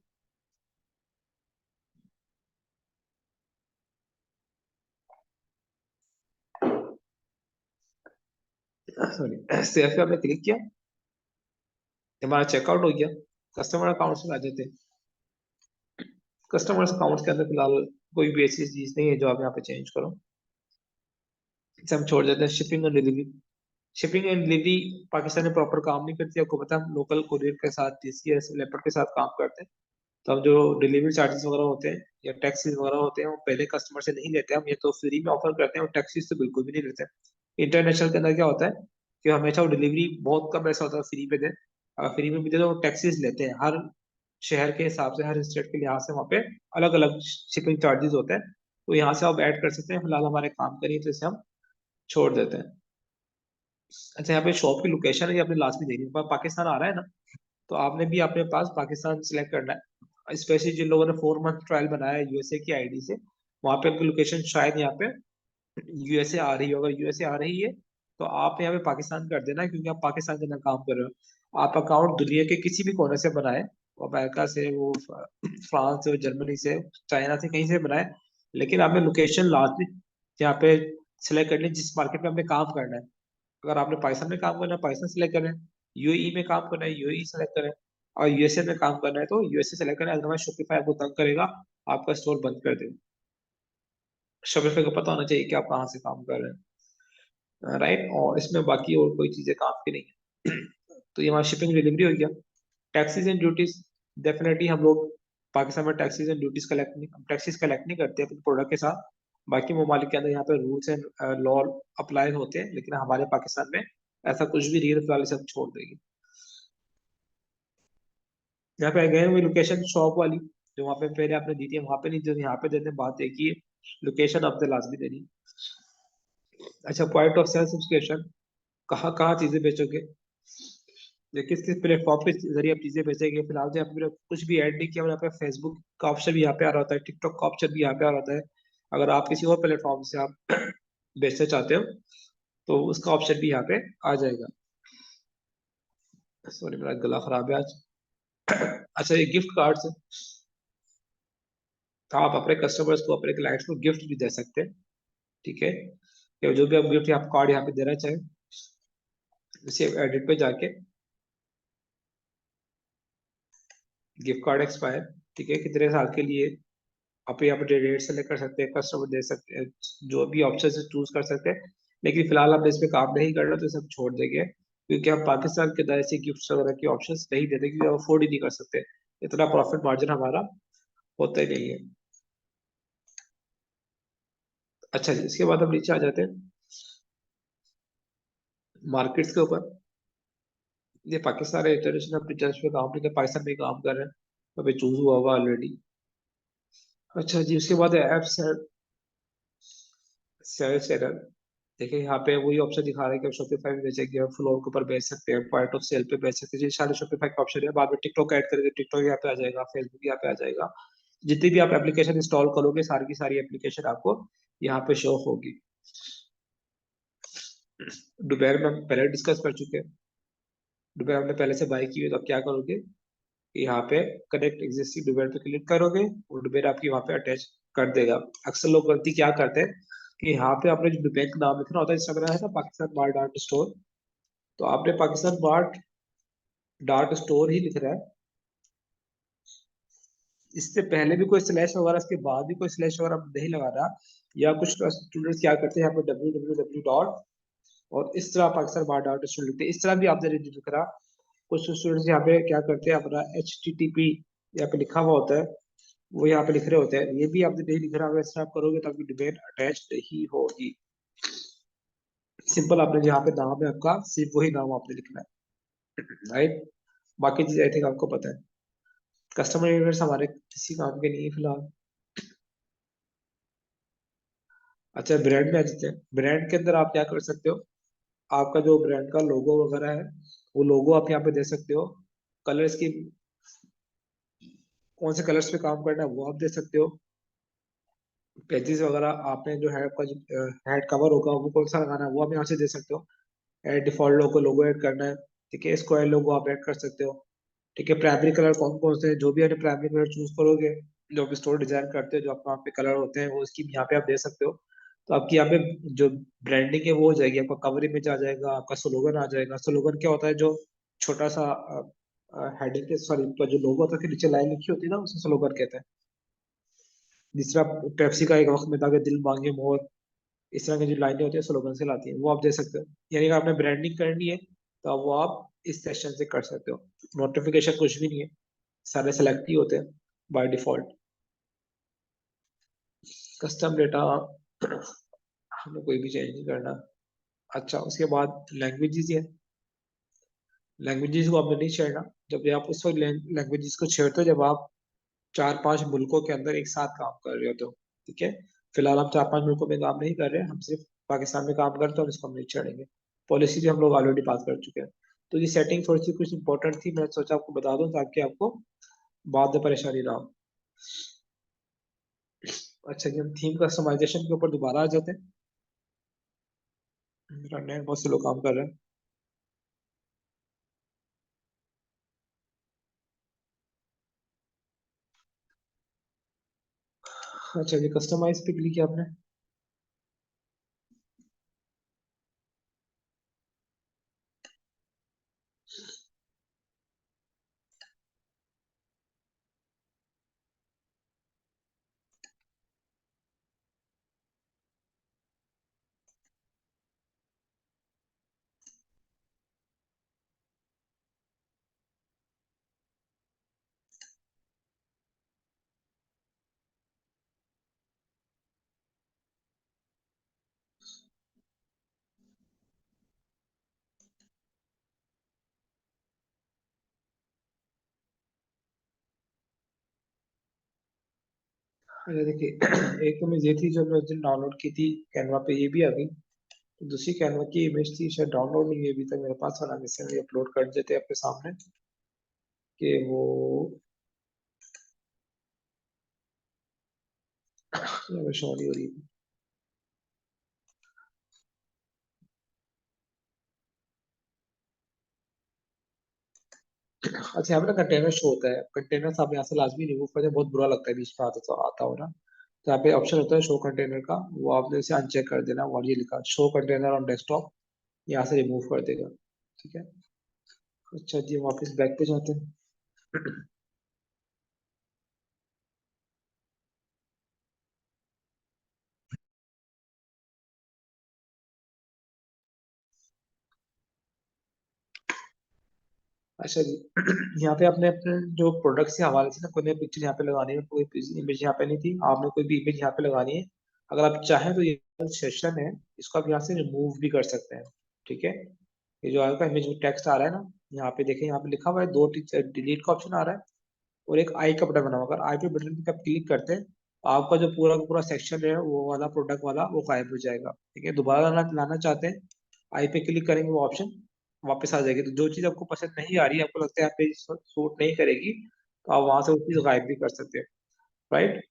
सॉरी, सेव पे आपने क्लिक किया, हमारा चेकआउट हो गया, कस्टमर अकाउंट में आ जाते हैं। कस्टमर अकाउंट के अंदर फिलहाल कोई भी ऐसी चीज नहीं है जो आप यहाँ पे चेंज करो, इसे हम छोड़ देते हैं। Shipping and delivery, shipping and delivery Pakistan में प्रॉपर काम नहीं करती, आपको पता है, हम लोकल कुरियर के साथ, टीसीएस, लेपर्ड के साथ काम करते हैं। तो हम जो डिलीवरी चार्जेस वगैरह होते हैं या टैक्सीज वगैरह होते हैं वो पहले कस्टमर से नहीं लेते, हम ये तो फ्री में ऑफर करते हैं, और टैक्सीज तो बिल्कुल भी नहीं लेते। इंटरनेशनल के अंदर क्या होता है कि हमेशा वो डिलीवरी बहुत कम ऐसा होता है फ्री पे दे, अगर फ्री में भी दे तो वो टैक्सीज लेते हैं, हर शहर के हिसाब से, हर स्टेट के लिहाज से वहाँ पे अलग अलग शिपिंग चार्जेस होते हैं। तो यहाँ से आप ऐड कर सकते हैं, फिलहाल हमारे काम करिए तो इसे हम छोड़ देते हैं। अच्छा, यहाँ पे शॉप की लोकेशन है ये आपने लास्ट में देनी है, पाकिस्तान आ रहा है ना, तो आपने भी अपने पास पाकिस्तान सिलेक्ट करना है। स्पेशली जिन लोगों ने 4 मंथ ट्रायल बनाया है यूएसए की आईडी से, वहां पे आपकी लोकेशन शायद यहाँ पे यूएसए आ रही है, अगर यूएसए आ रही है तो आप यहाँ पे पाकिस्तान कर देना, क्योंकि आप पाकिस्तान के अंदर काम कर रहे हो। आप अकाउंट दुनिया के किसी भी कोने से बनाए, वो अमेरिका से, वो फ्रांस से, वो जर्मनी से, चाइना से, कहीं से बनाए, लेकिन आपने लोकेशन लाजमी यहाँ पे सिलेक्ट करनी है जिस मार्केट में आपने काम करना है। अगर आपने पाकिस्तान में काम करना है, पाकिस्तान सिलेक्ट करें। यूएई में काम करना है, यूएई सेलेक्ट करें। और यूएसए में काम करना है तो यूएसए सेलेक्ट करें, अदरवाइज शॉपिफाई आपको तंग करेगा, आपका स्टोर बंद कर देगा। शॉपिफाई को पता होना चाहिए कि आप कहाँ से काम कर रहे हैं, राइट। और इसमें बाकी और कोई चीजें काम की नहीं है। तो ये हमारा शिपिंग डिलीवरी हो गया। टैक्सीज एंड ड्यूटीज, डेफिनेटली हम लोग पाकिस्तान में टैक्सीज एंड ड्यूटीज कलेक्ट नहीं करते अपने प्रोडक्ट के साथ। बाकी ममालिक के अंदर यहाँ पे रूल्स एंड लॉ अप्लाई होते हैं, लेकिन हमारे पाकिस्तान में ऐसा कुछ भी नहीं है, फिलहाल सब छोड़ देंगे। यहाँ पे गए हुए लोकेशन शॉप वाली, जो वहाँ पे पहले आपने दी थी, वहाँ पे नहीं दी, यहाँ पे देते हैं। बात एक ही है, लोकेशन आपने लाजमी देनी। अच्छा, पॉइंट ऑफ सेल सब्सक्रिप्शन, कहाँ कहाँ चीजें बेचोगे, या किस किस प्लेटफॉर्म के जरिए आप चीजें बेचेंगे। फिलहाल तो यहाँ पे कुछ भी ऐड नहीं किया, और यहाँ पे फेसबुक का ऑप्शन भी यहाँ पे आ रहा होता है, टिकटॉक का ऑप्शन भी यहाँ पे आ रहा होता है। अगर आप किसी और प्लेटफॉर्म से आप बेचना चाहते हो तो उसका ऑप्शन भी यहाँ पे आ जाएगा। सॉरी, मेरा गला खराब है आज। अच्छा, ये गिफ्ट कार्ड्स है, तो आप अपने कस्टमर्स को, अपने क्लाइंट्स को गिफ्ट भी दे सकते हैं। ठीक है, या जो भी आप गिफ्ट या आप कार्ड यहाँ पे देना चाहें, इसे एडिट पे जाके गिफ्ट कार्ड एक्सपायर, ठीक है, कितने साल के लिए, आप यहाँ पे डेट सेलेक्ट कर सकते हैं, कस्टमर दे सकते हैं, जो भी ऑप्शन से चूज कर सकते हैं। लेकिन फिलहाल हमने इस पे काम नहीं करना, तो सब छोड़ देंगे, क्योंकि हम पाकिस्तान के अंदर ऐसे गिफ्ट वगैरह की ऑप्शंस नहीं देते, क्योंकि हम अफोर्ड ही नहीं कर सकते, इतना प्रॉफिट मार्जिन हमारा होता ही नहीं है। अच्छा जी, इसके बाद हम नीचे आ जाते हैं मार्केट्स के ऊपर। ये पाकिस्तान है, इंटरनेशनल अपने जस्ट पे काम नहीं कर, पाकिस्तान में ही काम कर रहे हैं, तो अभी चूज हुआ हुआ ऑलरेडी। अच्छा जी, उसके बाद एप्स सेल चैनल। देखिए यहाँ पे वही ऑप्शन दिखा रहा है कि आप शॉपिफाई में बेचेंगे, आप फ्लोर के ऊपर बेच सकते हैं, पॉइंट ऑफ सेल पे बेच सकते हैं, ये सारे शॉपिफाई का ऑप्शन है। बाद में टिकटॉक ऐड करेंगे, टिकटॉक यहाँ पे आ जाएगा, फेसबुक यहाँ पे आ जाएगा। जितनी भी आप एप्लीकेशन इंस्टॉल करोगे, सारी की सारी एप्लीकेशन आपको यहाँ पे शो होगी। दुबेर में हम पहले डिस्कस कर चुके हैं, दुबेर हमने पहले से बाई की हुई है, तो आप क्या करोगे, यहाँ पे कनेक्ट एग्जिस्टिंग डुबेर पे क्लिक करोगे, और डुबेर आपकी वहाँ पे अटैच कर देगा। अक्सर लोग गलती क्या करते हैं कि यहाँ पे आपने जो बैंक नाम लिखना होता है, जिसका मेरा है ना पाकिस्तान मार्ट डार्ट स्टोर, तो आपने पाकिस्तान मार्ट डार्ट स्टोर ही लिख रहा है। इससे पहले भी कोई स्लैश वगैरह, इसके बाद भी कोई स्लैश वगैरह नहीं लगा रहा। या कुछ स्टूडेंट्स क्या करते हैं, यहाँ पे www डॉट, और इस तरह पाकिस्तान मार्ट डार्ट स्टोर लिखते हैं, इस तरह भी आपने नहीं लिख रहा। कुछ स्टूडेंट्स यहाँ पे क्या करते हैं, अपना HTTP यहाँ पे लिखा हुआ होता है, वो यहाँ पे लिख रहे होते हैं, ये भी आपने नहीं लिख रहा। वैसे आप करोगे तो आपकी डोमेन अटैच नहीं होगी। सिंपल, आपने जहाँ पे नाम है आपका, सिर्फ वही नाम आपने लिखना है, राइट। बाकी चीज आई थिंक आपको पता है। कस्टमर इंटरफेस हमारे किसी काम के नहीं है फिलहाल। अच्छा, ब्रांड में आ जाते हैं। ब्रांड के अंदर आप क्या कर सकते हो, आपका जो ब्रांड का लोगो वगैरह है, वो लोगो आप यहाँ पे दे सकते हो। कलर्स की, कौन से कलर्स पे काम करना है वो आप दे सकते हो। पेजेस वगैरह, आपने जो है आपका जो हेड कवर होगा वो कौन सा लगाना है वो आप यहाँ से दे सकते हो। एड डिफॉल्ट लोगो ऐड करना है, ठीक है, स्क्वायर लोगो आप ऐड कर सकते हो। ठीक है, प्राइमरी कलर कौन कौन से हैं, जो भी आपने प्राइमरी कलर चूज करोगे, जो भी स्टोर डिजाइन करते हो, जो आपका वहाँ पे कलर होते हैं, वो उसकी यहाँ पे आप दे सकते हो। तो आपकी यहाँ पे जो ब्रांडिंग है वो हो जाएगी, आपका कवर इमेज आ जाएगा, आपका स्लोगन आ जाएगा। स्लोगन क्या होता है, जो छोटा सा हेडिंग के, सॉरी, जो लोगो होता है उसके नीचे लाइन लिखी होती है ना, उसे स्लोगन कहते हैं। जिस तरह पेप्सी का एक वक्त में था कि दिल मांगे मोर, इस तरह की जो लाइनें होती है स्लोगन से लाती हैं, वो आप दे सकते हो। यानी कि आपने ब्रांडिंग करनी है तो वो आप इस सेशन से कर सकते हो। नोटिफिकेशन कुछ भी नहीं है, सारे सेलेक्ट ही होते हैं बाय डिफॉल्ट। कस्टम डेटा हमें कोई भी चेंज नहीं करना। अच्छा, उसके बाद लैंग्वेजेस है। लैंग्वेजेस को आपने नहीं छेड़ना। जब भी आप उस वक्त लैंग्वेजेस को छेड़ते हो जब आप 4-5 मुल्कों के अंदर एक साथ काम कर रहे हो तो, ठीक है। फिलहाल हम 4-5 मुल्कों में काम नहीं कर रहे हैं, हम सिर्फ पाकिस्तान में काम करते हैं, और इसको हम नहीं छेड़ेंगे। पॉलिसी भी हम लोग ऑलरेडी पास कर चुके हैं। तो ये सेटिंग थोड़ी सी कुछ इंपॉर्टेंट थी, मैंने सोचा आपको बता दूं ताकि आपको बाद में परेशानी ना हो। अच्छा जी, हम थीम कस्टमाइजेशन के ऊपर दोबारा आ जाते हैं। मेरा नेट बहुत स्लो काम कर रहा है। अच्छा जी, कस्टमाइज पे क्लिक किया आपने। अच्छा देखिए, एक तो मैं ये थी जो मैं उस दिन डाउनलोड की थी कैनवा पे, ये भी आ गई। तो दूसरी कैनवा की इमेज थी, शायद डाउनलोड नहीं हुई अभी तक मेरे पास, वरना जैसे अपलोड कर देते अपने सामने कि वो शो नहीं हो रही। अच्छा, यहाँ पे ना कंटेनर शो होता है, कंटेनर आप यहाँ से लाजमी रिमूव करते हैं, बहुत बुरा लगता है बीच में आता तो आता हो ना। तो यहाँ पे ऑप्शन होता है शो कंटेनर का, वो आपने इसे अनचेक कर देना, और ये लिखा शो कंटेनर ऑन डेस्कटॉप, यहाँ से रिमूव कर देगा। ठीक है। अच्छा जी, वापस बैक पे जाते हैं। अच्छा जी, यहाँ पे आपने अपने जो प्रोडक्ट के हवाले से ना कोई पिक्चर यहाँ पे लगानी है, कोई इमेज यहाँ पे नहीं थी, आपने कोई भी इमेज यहाँ पे लगानी है। अगर आप चाहें तो ये सेशन है, इसको आप यहाँ से रिमूव भी कर सकते हैं। ठीक है। ये जो आपका इमेज में टेक्स्ट आ रहा है ना, यहाँ पे देखें, यहाँ पे लिखा हुआ है दो डिलीट का ऑप्शन आ रहा है, और एक आई का बटन बना हुआ है। अगर आई पे बटन पे आप क्लिक करते हैं तो आपका जो पूरा का पूरा सेक्शन है वो वाला प्रोडक्ट वाला वो गायब हो जाएगा। ठीक है, दोबारा लाना लाना चाहते हैं, आई पे क्लिक करेंगे, वो ऑप्शन वापस आ जाएगी। तो जो चीज आपको पसंद नहीं आ रही है, आपको लगता है यहाँ पे सूट नहीं करेगी, तो आप वहां से उस चीज गायब भी कर सकते हैं। राइट।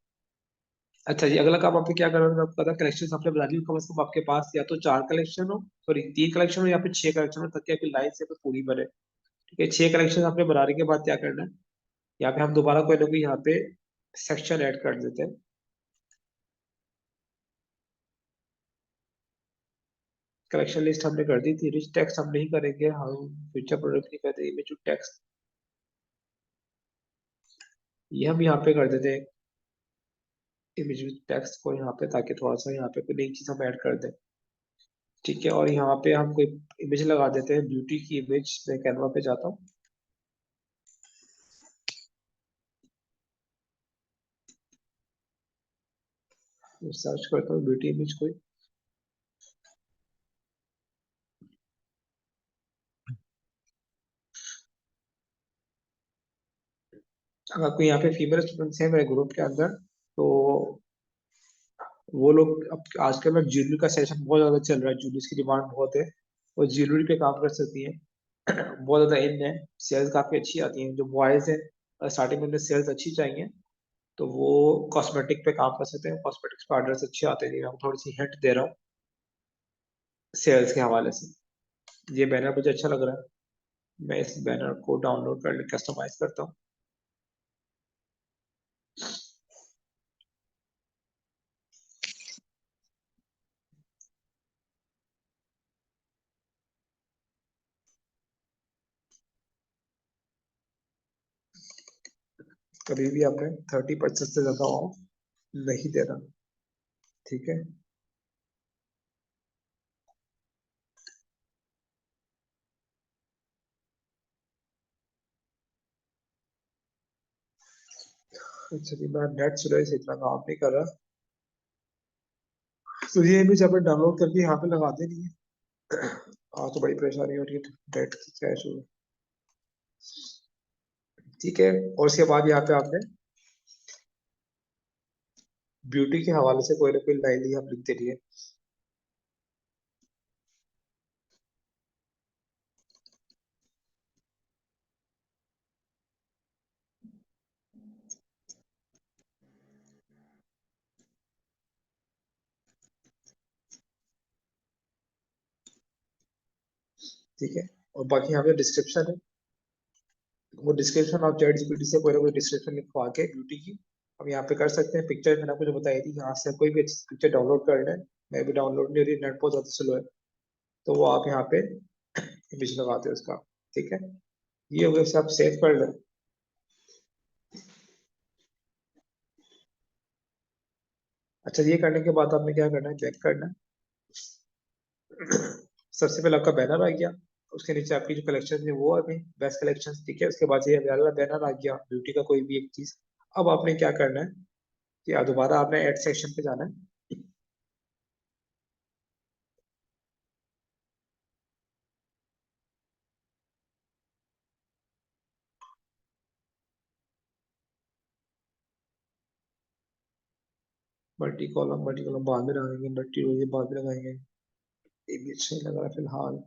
अच्छा जी, अगला काम आपको क्या करना है, आपको पता कलेक्शन आपने बना दी, कम से कम आपके पास या तो चार कलेक्शन हो, सॉरी तीन कलेक्शन हो, या फिर छह कलेक्शन हो, ताकि आपकी लाइन से तो पूरी बने। ठीक है, छह कलेक्शन आपने बनाने के बाद क्या करना है, यहाँ पे हम दोबारा कोई ना कोई यहाँ पे सेक्शन ऐड कर देते हैं। कलेक्शन लिस्ट हमने कर दी थी, रिच टैक्स हम नहीं करेंगे, हम फ्यूचर प्रोडक्ट नहीं करते, इमेज टैक्स ये हम यहाँ पे कर देते हैं, इमेज टैक्स को यहाँ पे, ताकि थोड़ा सा यहाँ पे कोई नई चीज हम ऐड कर दें। ठीक है, और यहाँ पे हम कोई इमेज लगा देते हैं, ब्यूटी की इमेज। मैं कैनवा पे जाता हूँ, सर्च करता हूँ ब्यूटी इमेज कोई। अगर कोई यहाँ पे फीमेल स्टूडेंट्स हैं मेरे ग्रुप के अंदर, तो वो लोग अब आजकल में ज्वेलरी का सेशन बहुत ज्यादा चल रहा है, ज्वेलरी की डिमांड बहुत है, वो ज्वेलरी पे काम कर सकती है। बहुत ज्यादा इन है, सेल्स काफी अच्छी आती हैं। जो बॉयज है, स्टार्टिंग में सेल्स अच्छी चाहिए, तो वो कॉस्मेटिक पे काम कर सकते हैं, कॉस्मेटिक्स पे ऑर्डर्स अच्छे आते हैं। मैं आपको थोड़ी सी हिंट दे रहा हूँ सेल्स के हवाले से। ये बैनर मुझे अच्छा लग रहा है, मैं इस बैनर को डाउनलोड कर कस्टमाइज करता हूँ। कभी भी आपने 30% से ज्यादा ऑफ नहीं देना। ठीक है। अच्छा जी, मैं नेट सुबह से इतना काम नहीं कर रहा, तो ये इमेज आपने डाउनलोड करके यहाँ पे लगा देनी है। हाँ, तो बड़ी परेशानी हो रही है नेट की, क्या इशू है। ठीक है, और उसके बाद यहाँ पे आपने ब्यूटी के हवाले से कोई ना कोई लाइन ही आप लिख देनी है। ठीक है। और बाकी यहाँ पे डिस्क्रिप्शन है, वो डिस्क्रिप्शन आप चैट जीपीटी से कोई ना कोई डिस्क्रिप्शन लिखवा के ब्यूटी की हम यहाँ पे कर सकते हैं। पिक्चर मैंने आपको जो बताई थी, यहाँ से कोई भी अच्छी पिक्चर डाउनलोड कर लें। मैं भी डाउनलोड नहीं हो रही, नेट बहुत ज़्यादा स्लो है, तो वो आप यहाँ पे इमेज लगाते हो उसका। ठीक है, ये हो गया, इसे आप सेव कर लें। अच्छा, ये करने के बाद आपने क्या करना है, चेक करना है। सबसे पहले आपका बैनर आ गया, उसके नीचे आपकी जो कलेक्शन है वो आ गई, बेस्ट कलेक्शन। ठीक है, उसके बाद ये वाला बैनर आ गया ब्यूटी का कोई भी एक चीज। अब आपने क्या करना है कि दोबारा आपने एड सेक्शन पे जाना है। मल्टी कॉलम बाद में लगाएंगे, मल्टी रो ये बाद में लगाएंगे, ये भी अच्छा ही लग रहा है फिलहाल।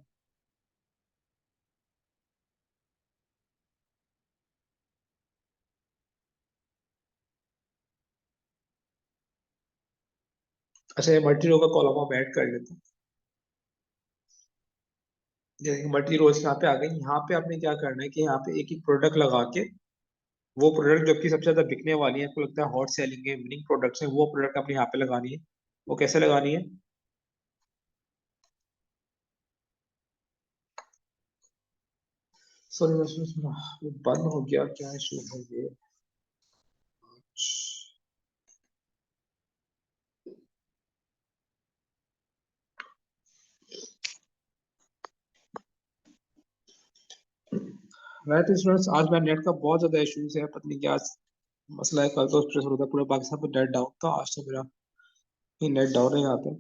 अच्छा, ये मल्टी रो का कॉलम हम ऐड कर लेते हैं। जैसे मल्टी रोज यहाँ पे आ गई, यहाँ पे आपने क्या करना है कि यहाँ पे एक एक प्रोडक्ट लगा के, वो प्रोडक्ट जो कि सबसे ज्यादा बिकने वाली है, आपको लगता है हॉट सेलिंग है, विनिंग प्रोडक्ट्स है, वो प्रोडक्ट आपने यहाँ पे लगानी है। वो कैसे लगानी है? सॉरी, वो बंद हो गया, क्या इशू हो गया? मैं तो स्टूडेंट्स, आज मेरा नेट का बहुत ज्यादा इश्यूज है, पता नहीं क्या मसला है। कल तो स्ट्रेस हो रहा था, पूरे पाकिस्तान में नेट डाउन था, आज तो मेरा ही नेट डाउन है यहाँ पे।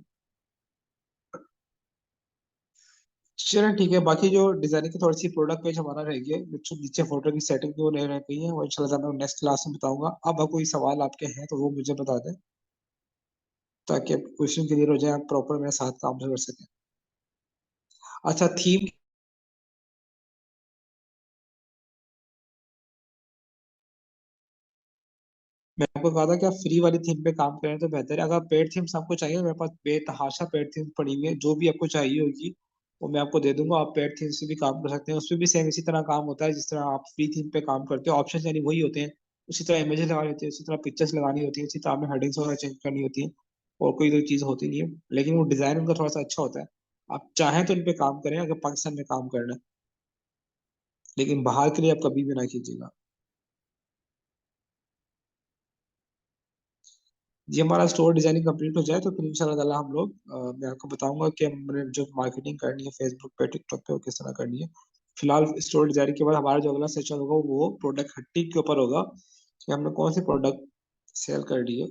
चलिए ठीक है, बाकी जो डिजाइनिंग की थोड़ी सी प्रोडक्ट पेज हमारा रह गया है, जो नीचे फोटो की सेटिंग वो नहीं रह गई है, वो इंशाल्लाह मैं नेक्स्ट क्लास में बताऊंगा। अब कोई सवाल आपके हैं तो वो मुझे बता दें, ताकि क्वेश्चन क्लियर हो जाए, आप प्रॉपर मेरे साथ काम कर सकें। अच्छा, थीम, मैं आपको कहा था कि आप फ्री वाली थीम पे काम करें तो बेहतर है। अगर पेड थीम्स आपको चाहिए तो मेरे पास बेतहाशा पेड थीम्स पड़ी हुई है, जो भी आपको चाहिए होगी वो मैं आपको दे दूंगा। आप पेड थीम से भी काम कर सकते हैं, उसमें भी सेम इसी तरह काम होता है जिस तरह आप फ्री थीम पे काम करते हो। ऑप्शन यानी वही होते हैं, उसी तरह इमेजेस लगानी होती है, उसी तरह पिक्चर्स लगानी होती है, उसी तरह हमें हेडिंग्स वगैरह चेंज करनी होती है, और कोई तो चीज़ होती नहीं है। लेकिन वो डिजाइन उनका थोड़ा सा अच्छा होता है। आप चाहें तो इन पे काम करें अगर पाकिस्तान में काम करना है, लेकिन बाहर के लिए आप कभी भी ना कीजिएगा। ये हमारा स्टोर डिजाइनिंग कंप्लीट हो जाए तो फिर इंशाल्लाह ताला हम लोग मैं आपको बताऊंगा कि हमने जो मार्केटिंग करनी है फेसबुक पे, टिकटॉक पे, वो किस तरह करनी है। फिलहाल स्टोर डिजाइनिंग के बाद हमारा जो अगला सेशन होगा वो प्रोडक्ट हट्टी के ऊपर होगा, कि हमने कौन सी प्रोडक्ट सेल करनी है,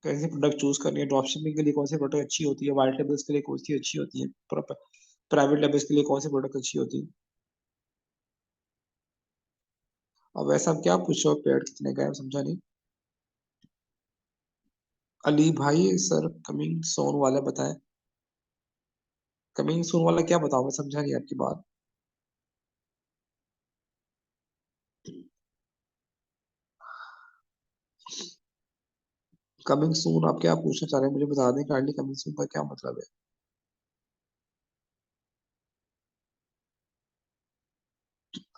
कैसे प्रोडक्ट चूज करनी है, ड्रॉप शिपिंग के लिए कौन सी प्रोडक्ट अच्छी होती है, वाइट लेबल्स के लिए कौन सी अच्छी होती है, प्राइवेट लेबल्स के लिए कौन सी प्रोडक्ट अच्छी होती है। अब वैसा आप क्या पूछो, पेड़ कितने का है समझा नहीं। अली भाई सर, कमिंग सोन वाला बताएं। कमिंग सून वाला क्या बताऊं, मैं समझा नहीं आपकी बात। कमिंग सून आप क्या पूछना चाह रहे हैं, मुझे बता दें काइंडली, कमिंग सून का क्या मतलब है?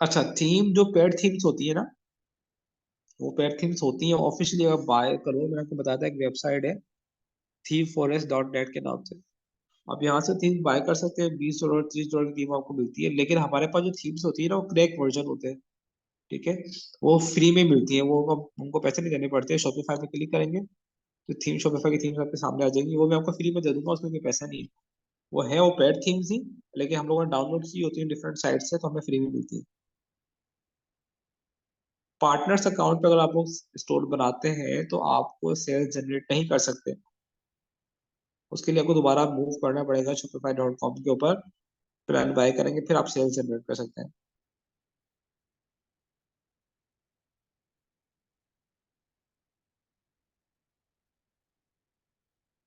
अच्छा, थीम जो पेड थीम्स होती है ना, वो पेड थीम्स होती है ऑफिशियली, अगर बाय करो, मैंने आपको बताया था एक वेबसाइट है thieforest.net के नाम से। आप यहाँ से थीम बाय कर सकते हैं, $20 $30 की थीम आपको मिलती है। लेकिन हमारे पास जो थीम्स होती है ना, वो क्रैक वर्जन होते हैं। ठीक है, वो फ्री में मिलती है, वो हमको पैसे नहीं देने पड़ते। शॉपिफाई पे क्लिक करेंगे तो थीम, शॉपिफाई की थीम्स आपके सामने आ जाएंगी, वो मैं आपको फ्री में दे दूंगा, उसमें कोई पैसा नहीं है। वो है वो पेड थीम्स ही, लेकिन हम लोगों ने डाउनलोड की होती है डिफरेंट साइट से, तो हमें फ्री में मिलती है। पार्टनर्स अकाउंट पे अगर आप लोग स्टोर बनाते हैं तो आपको सेल्स जनरेट नहीं कर सकते। उसके लिए आपको दोबारा मूव करना पड़ेगा shopify.com के ऊपर, प्लान बाय करेंगे, फिर आप सेल्स जनरेट कर सकते हैं।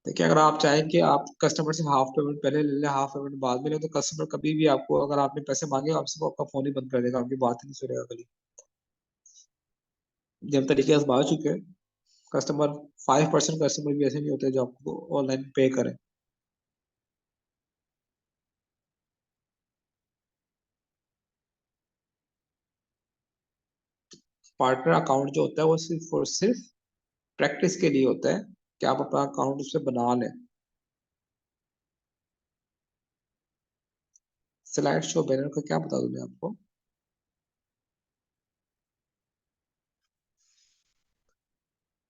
देखिए, अगर आप चाहें कि आप कस्टमर से हाफ पेमेंट पहले ले लें, हाफ पेमेंट बाद में ले, तो कस्टमर कभी भी आपको, अगर आपने पैसे मांगे, आपसे वो आपका फोन ही बंद कर देगा, आपकी बात ही नहीं सुनेगा कभी। जब तरीके आजमा चुके हैं कस्टमर, 5% कस्टमर भी ऐसे नहीं होते जो आपको ऑनलाइन पे करें। पार्टनर अकाउंट जो होता है वो सिर्फ और सिर्फ प्रैक्टिस के लिए होता है कि आप अपना अकाउंट उससे बना लें। स्लाइड शो बैनर का क्या बता दूं मैं आपको।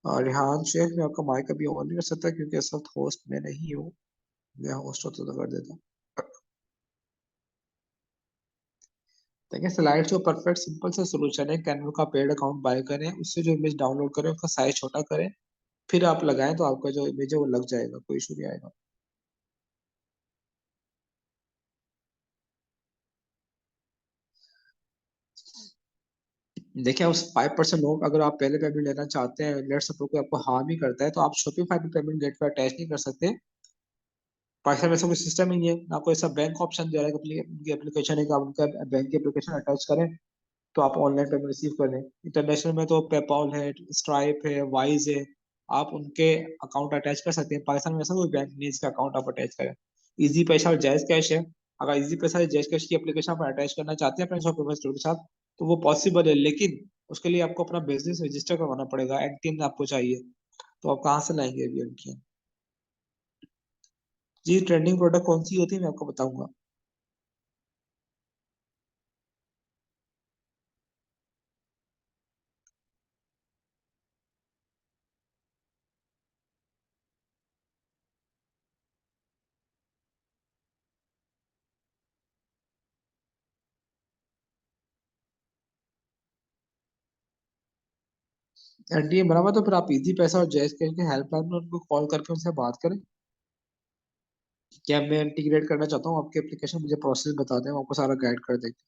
और रिहान शेख, मैं आपका माइक अभी ऑन नहीं कर सकता क्योंकि इस वक्त होस्ट मैं नहीं हूँ। मैं होस्ट होता तो कर देता। देखिए, स्लाइड शो परफेक्ट सिंपल सा सोल्यूशन है। कैनवा का पेड अकाउंट बाय करें, उससे जो इमेज डाउनलोड करें उसका साइज छोटा करें, फिर आप लगाएं तो आपका जो इमेज है वो लग जाएगा, कोई इशू नहीं आएगा। देखिए, उस 5% लोग अगर आप पहले पेमेंट लेना चाहते हैं, लेट सपोज कोई आपको हार्म ही करता है, तो आप शॉपिफाई पे पेमेंट गेट पे अटैच नहीं कर सकते। पाकिस्तान में ऐसा कोई सिस्टम ही नहीं है ना, कोई ऐसा बैंक ऑप्शन दे रहा है कि उनकी एप्लीकेशन है कि आप उनका बैंक की एप्लीकेशन अटैच करें तो आप ऑनलाइन पेमेंट रिसीव कर लें। इंटरनेशनल में तो पेपॉल है, स्ट्राइप है, वाइज है, आप उनके अकाउंट अटैच कर सकते हैं। पाकिस्तान में ऐसा कोई बैंक नहीं है जिसका अकाउंट आप अटैच करें। इजी पैसा और जायज कैश है। अगर इजी पैसा और जायज कैश की एप्लीकेशन आप अटैच करना चाहते हैं अपने शॉपिफाई स्टोर के साथ तो वो पॉसिबल है, लेकिन उसके लिए आपको अपना बिजनेस रजिस्टर करवाना पड़ेगा, एनटीएन आपको चाहिए। तो आप कहाँ से लाएंगे अभी एनटीएन। जी, ट्रेंडिंग प्रोडक्ट कौन सी होती है मैं आपको बताऊंगा। एनटीएम बना हुआ तो फिर आप इजी पैसा और जायज कैश के हेल्पलाइन में उनको कॉल करके उनसे बात करें। क्या मैं इंटीग्रेट करना चाहता हूँ आपके एप्लीकेशन, मुझे प्रोसेस बता दें, हम आपको सारा गाइड कर देंगे।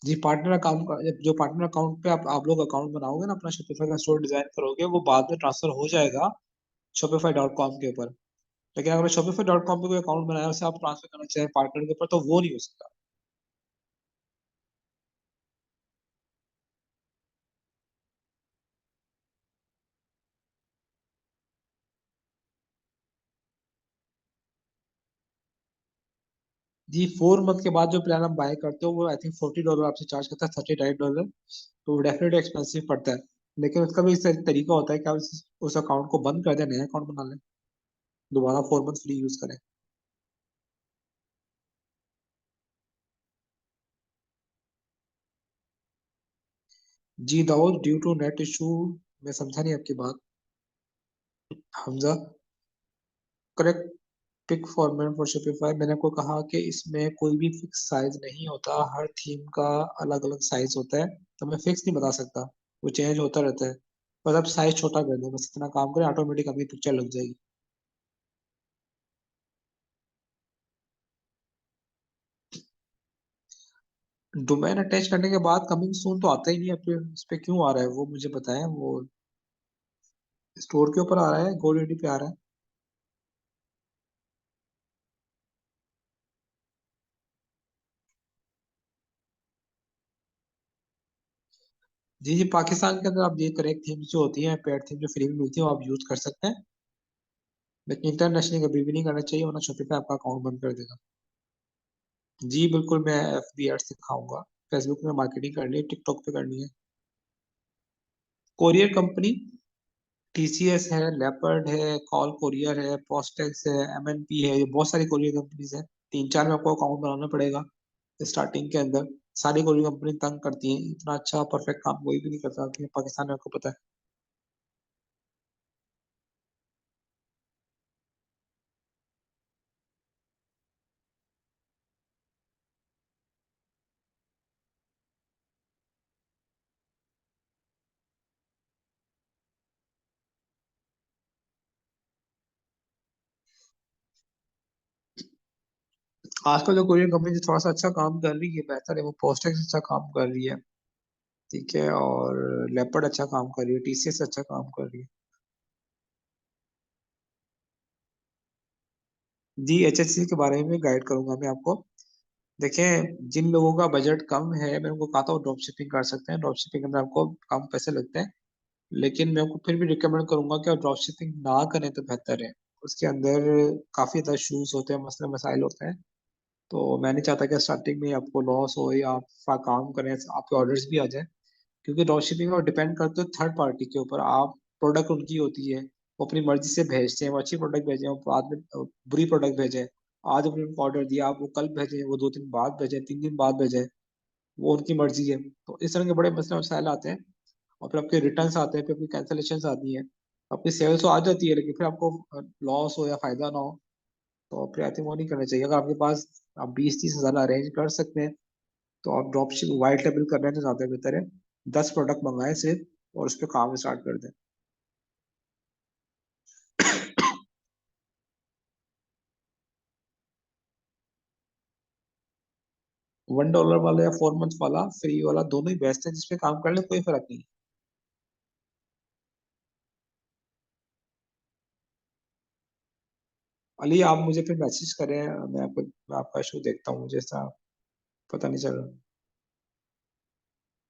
जी, पार्टनर अकाउंट का जो पार्टनर अकाउंट पे आप लोग अकाउंट बनाओगे ना, अपना शॉपिफाई का स्टोर डिजाइन करोगे, वो बाद में ट्रांसफर हो जाएगा shopify.com के ऊपर। लेकिन अगर shopify.com पे कोई अकाउंट बनाया उसे आप ट्रांसफर करना चाहें पार्टनर के ऊपर तो वो नहीं हो सकता। जी, 4 मंथ के बाद जो प्लान आप बाय करते हो वो आई थिंक $40 आपसे चार्ज करता है, $39। तो डेफिनेटली एक्सपेंसिव पड़ता है। लेकिन उसका भी इस तरीका होता है कि आप उस अकाउंट को बंद कर दें, नया अकाउंट बना लें, दोबारा 4 मंथ फ्री यूज करें। जी Dawood, due to net issue. मैं समझा नहीं आपकी बात। Hamza, correct. Pick format for Shopify, मैंने आपको कहा कि इसमें कोई भी फिक्स साइज नहीं होता, हर थीम का अलग अलग साइज होता है, तो मैं फिक्स नहीं बता सकता, वो चेंज होता रहता है। बस आप साइज छोटा कर दें, बस इतना काम करें, ऑटोमेटिक आपकी पिक्चर लग जाएगी। डोमेन अटैच करने के बाद कमिंग सून तो आता ही नहीं है, फिर उस पे क्यों आ रहा है वो मुझे बताएं। वो स्टोर के ऊपर आ रहा है, गोडीडी पे आ रहा है। जी जी, पाकिस्तान के अंदर आप ये करेक्ट थीम जो होती है, पेड थीम जो फ्री में मिलती है वो आप यूज कर सकते हैं, लेकिन इंटरनेशनल कभी भी नहीं करना चाहिए वरना शॉपिफाई आपका अकाउंट बंद कर देगा। जी बिल्कुल, मैं FB एड्स सिखाऊंगा। फेसबुक में मार्केटिंग करनी है, टिकटॉक पे करनी है। कोरियर कंपनी, TCS है, लेपर्ड है, कॉल कोरियर है, पोस्टेक्स है, MNP है, ये बहुत सारी कोरियर कंपनीज है। 3-4 में आपको अकाउंट बनाना पड़ेगा स्टार्टिंग के अंदर। सारी कोरियर कंपनी तंग करती है, इतना अच्छा परफेक्ट काम कोई भी नहीं करता कि पाकिस्तान में, आपको पता है। आजकल जो कोरियर कंपनी थोड़ा सा अच्छा काम कर रही है, बेहतर है, वो पोस्टेक्स अच्छा काम कर रही है, ठीक है, और लेपर्ड अच्छा काम कर रही है, TCS अच्छा काम कर रही है। जी, HSC के बारे में गाइड करूंगा मैं आपको। देखें, जिन लोगों का बजट कम है मैं उनको कहा था वो ड्रॉप शिपिंग कर सकते हैं, ड्रॉप शिपिंग में आपको कम पैसे लगते हैं, लेकिन मैं आपको फिर भी रिकमेंड करूंगा कि आप ड्रॉप शिपिंग ना करें तो बेहतर है। उसके अंदर काफी ज्यादा इशूज होते हैं, मसले मसाइल होते हैं, तो मैं नहीं चाहता कि स्टार्टिंग में आपको लॉस हो या आप काम करें आपके ऑर्डर्स भी आ जाए, क्योंकि ड्रॉप शिपिंग में डिपेंड करते हो थर्ड पार्टी के ऊपर। आप प्रोडक्ट उनकी होती है, वो अपनी मर्जी से भेजते हैं, वो अच्छी प्रोडक्ट भेजें, वो बाद में बुरी प्रोडक्ट भेजें। आज आपने उनको ऑर्डर दिया, आप वो कल भेजें, वो 2 दिन बाद भेजें, 3 दिन बाद भेजें, वो उनकी मर्जी है। तो इस तरह के बड़े मसले मसाइल आते हैं। और फिर आपके रिटर्न्स आते हैं, फिर आपकी कैंसलेशन आती हैं, आपकी सेल्स तो आ जाती है, लेकिन फिर आपको लॉस हो या फायदा ना हो, तो फिर आई थिंक वो नहीं करना चाहिए। अगर आपके पास आप 20-30 हज़ार अरेंज कर सकते हैं, तो आप ड्रॉप शिप वाइट लेवल कर रहे हैं तो ज्यादा बेहतर है। 10 प्रोडक्ट मंगाए सिर्फ, और उस पर काम स्टार्ट कर दें। $1 वाला या 4 मंथ वाला, फ्री वाला, दोनों ही बेस्ट है, जिसपे काम कर ले कोई फर्क नहीं। अली आप मुझे फिर मैसेज करें, मैं आपका शो देखता हूँ, मुझे ऐसा पता नहीं चल रहा।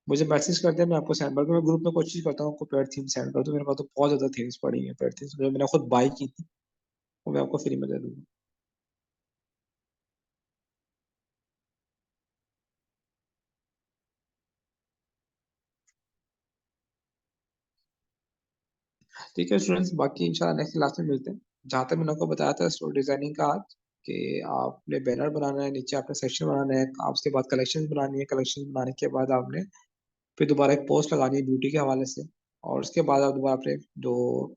मुझे मैसेज कर दें, मैं आपको सेंड कर दूँ। मैं ग्रुप में कोशिश करता हूँ आपको पेड थीम सेंड कर दूँ। मेरे पास तो बहुत ज्यादा थीम्स पड़ी हैं, पेड थीम्स जो मैंने खुद बाई की थी, वो मैं आपको फ्री में दे दूंगा। ठीक है स्टूडेंट्स, बाकी इंशाल्लाह नेक्स्ट क्लास में मिलते हैं। जहाँ तक मैंने आपको बताया था स्टोर डिजाइनिंग का आज, कि आपने बैनर बनाना है, नीचे आपने सेक्शन बनाना है, आप उसके बाद कलेक्शन बनानी है, कलेक्शन बनाने के बाद आपने फिर दोबारा एक पोस्ट लगानी है ब्यूटी के हवाले से। और उसके बाद आप दोबारा अपने जो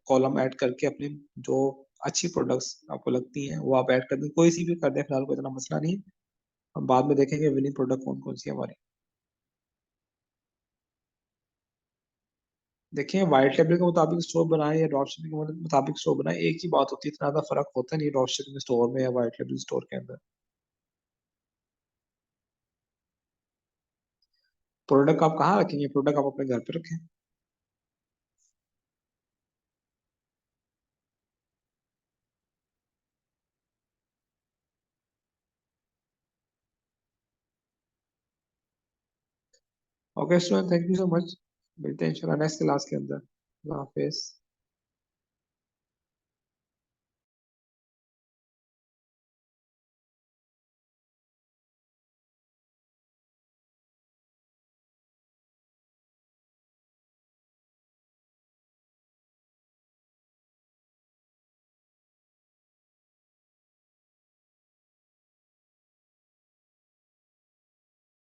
कॉलम ऐड करके अपनी जो अच्छी प्रोडक्ट्स आपको लगती हैं वो आप ऐड कर दें, कोई सी भी कर दें, फिलहाल कोई इतना मसला नहीं है। हम बाद में देखेंगे विनिंग प्रोडक्ट कौन कौन सी है हमारी। देखिए व्हाइट लेबल के मुताबिक स्टोर बनाए या ड्रॉप शिपिंग के मुताबिक स्टोर बनाए, एक ही बात होती है, इतना ज्यादा फर्क होता नहीं ड्रॉप शिपिंग स्टोर में या व्हाइट लेबल स्टोर के अंदर। प्रोडक्ट आप कहाँ रखेंगे? प्रोडक्ट आप अपने घर पे रखें। Okay student, thank you so much. मिलते हैं इंशाल्लाह नेक्स्ट क्लास के अंदर। अल्लाह हाफिज।